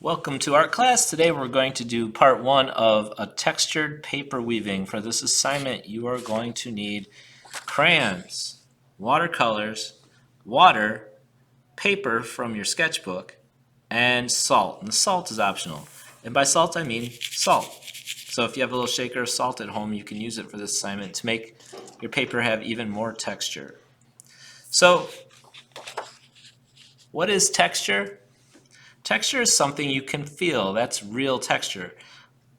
Welcome to art class. Today we're going to do part one of a textured paper weaving. For this assignment you are going to need crayons, watercolors, water, paper from your sketchbook, and salt. And the salt is optional. And by salt I mean salt. So if you have a little shaker of salt at home, you can use it for this assignment to make your paper have even more texture. So what is texture? Texture is something you can feel. That's real texture.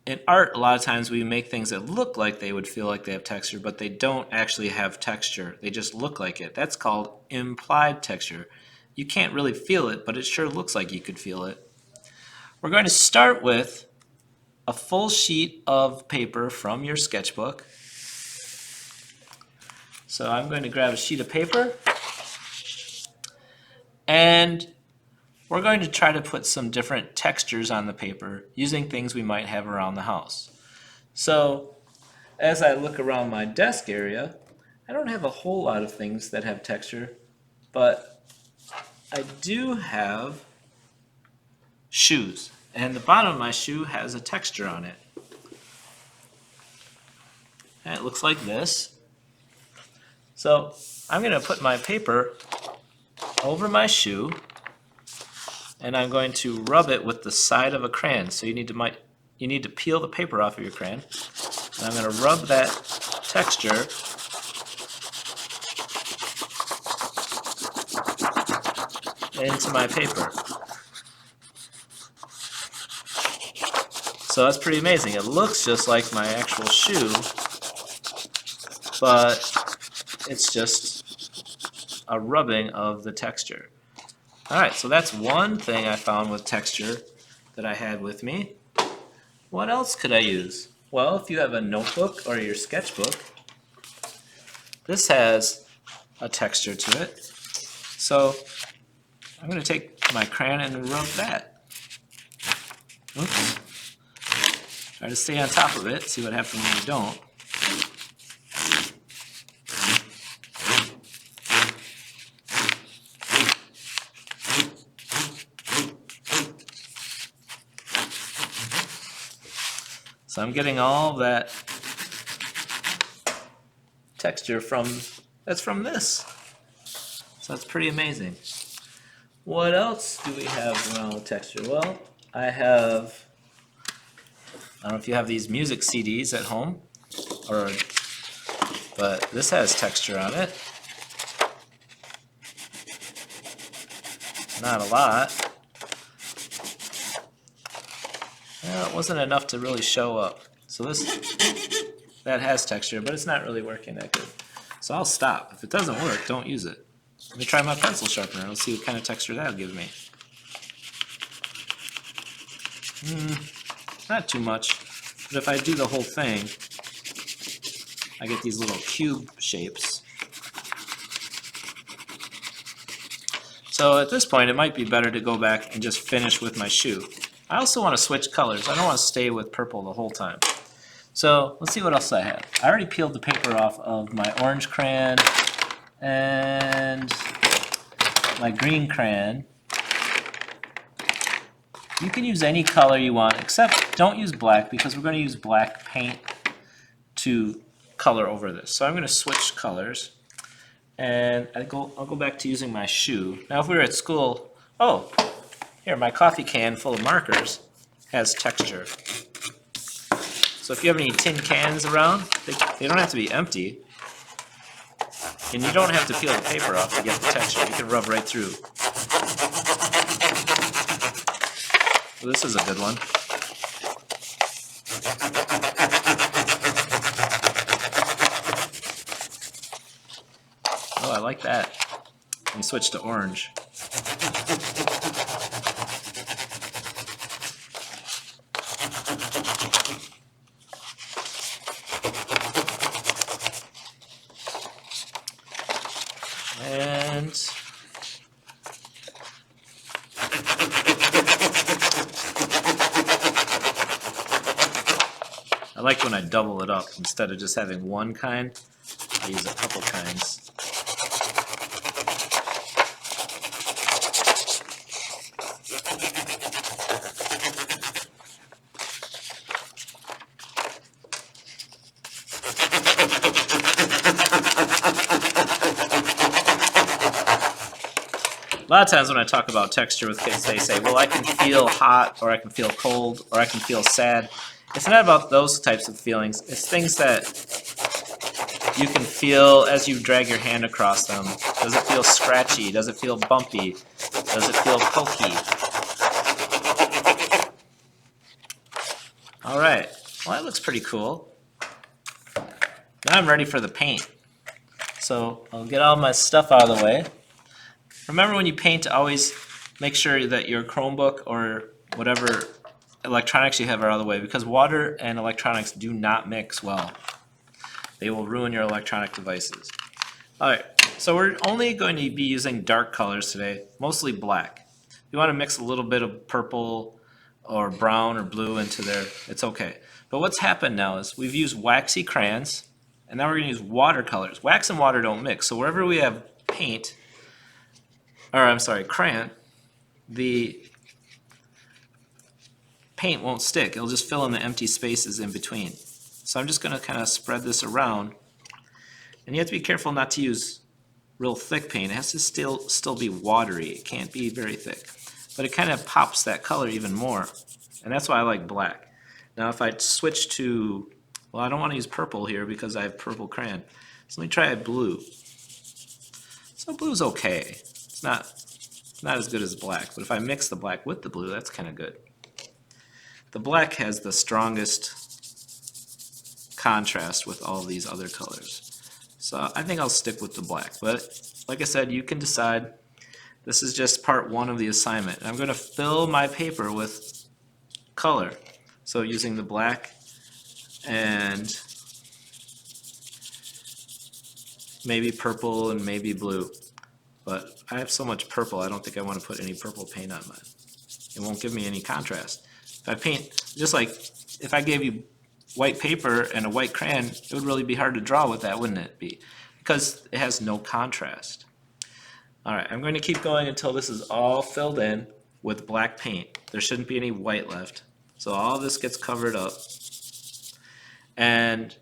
In art, a lot of times we make things that look like they would feel like they have texture, but they don't actually have texture. They just look like it. That's called implied texture. You can't really feel it, but it sure looks like you could feel it. We're going to start with a full sheet of paper from your sketchbook. So I'm going to grab a sheet of paper, and we're going to try to put some different textures on the paper using things we might have around the house. So as I look around my desk area, I don't have a whole lot of things that have texture, but I do have shoes. And the bottom of my shoe has a texture on it. And it looks like this. So I'm going to put my paper over my shoe, and I'm going to rub it with the side of a crayon. So you need to peel the paper off of your crayon. And I'm going to rub that texture into my paper. So that's pretty amazing. It looks just like my actual shoe, but it's just a rubbing of the texture. Alright, so that's one thing I found with texture that I had with me. What else could I use? Well, if you have a notebook or your sketchbook, this has a texture to it. So I'm going to take my crayon and rub that. Oops. Try to stay on top of it, see what happens when you don't. So I'm getting all that texture from this. So that's pretty amazing. What else do we have around with texture? Well, I don't know if you have these music CDs at home, but this has texture on it. Not a lot. Well, it wasn't enough to really show up. So that has texture, but it's not really working that good. So I'll stop. If it doesn't work, don't use it. Let me try my pencil sharpener. Let's see what kind of texture that'll give me. Not too much. But if I do the whole thing, I get these little cube shapes. So at this point, it might be better to go back and just finish with my shoe. I also want to switch colors. I don't want to stay with purple the whole time. So let's see what else I have. I already peeled the paper off of my orange crayon and my green crayon. You can use any color you want, except don't use black, because we're going to use black paint to color over this. So I'm going to switch colors, and I'll go back to using my shoe. Now if we were at school, oh, here, my coffee can full of markers has texture. So if you have any tin cans around, they don't have to be empty. And you don't have to peel the paper off to get the texture. You can rub right through. Well, this is a good one. Oh, I like that. Let me switch to orange. And I like when I double it up. Instead of just having one kind, I use a couple kinds. A lot of times when I talk about texture with kids, they say, well, I can feel hot, or I can feel cold, or I can feel sad. It's not about those types of feelings. It's things that you can feel as you drag your hand across them. Does it feel scratchy? Does it feel bumpy? Does it feel pokey? All right, well, that looks pretty cool. Now I'm ready for the paint. So I'll get all my stuff out of the way. Remember, when you paint, always make sure that your Chromebook or whatever electronics you have are out of the way, because water and electronics do not mix well. They will ruin your electronic devices. All right, so we're only going to be using dark colors today, mostly black. If you want to mix a little bit of purple or brown or blue into there, it's okay. But what's happened now is we've used waxy crayons, and now we're going to use watercolors. Wax and water don't mix, so wherever we have paint, or I'm sorry, crayon, the paint won't stick. It'll just fill in the empty spaces in between. So I'm just going to kind of spread this around. And you have to be careful not to use real thick paint. It has to still be watery. It can't be very thick. But it kind of pops that color even more. And that's why I like black. Now if I switch to, well, I don't want to use purple here because I have purple crayon. So let me try blue. So blue's okay. It's not as good as black, but if I mix the black with the blue, that's kind of good. The black has the strongest contrast with all these other colors. So I think I'll stick with the black, but like I said, you can decide. This is just part one of the assignment. I'm going to fill my paper with color. So using the black and maybe purple and maybe blue. But I have so much purple, I don't think I want to put any purple paint on mine. It won't give me any contrast. If I paint, just like if I gave you white paper and a white crayon, it would really be hard to draw with that, wouldn't it be? Because it has no contrast. All right, I'm going to keep going until this is all filled in with black paint. There shouldn't be any white left. So all this gets covered up. And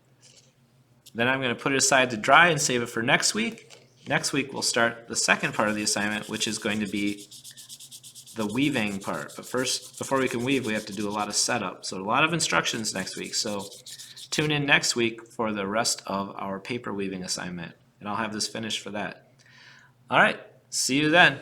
then I'm going to put it aside to dry and save it for next week. Next week we'll start the second part of the assignment, which is going to be the weaving part. But first, before we can weave, we have to do a lot of setup. So a lot of instructions next week. So tune in next week for the rest of our paper weaving assignment. And I'll have this finished for that. All right, see you then.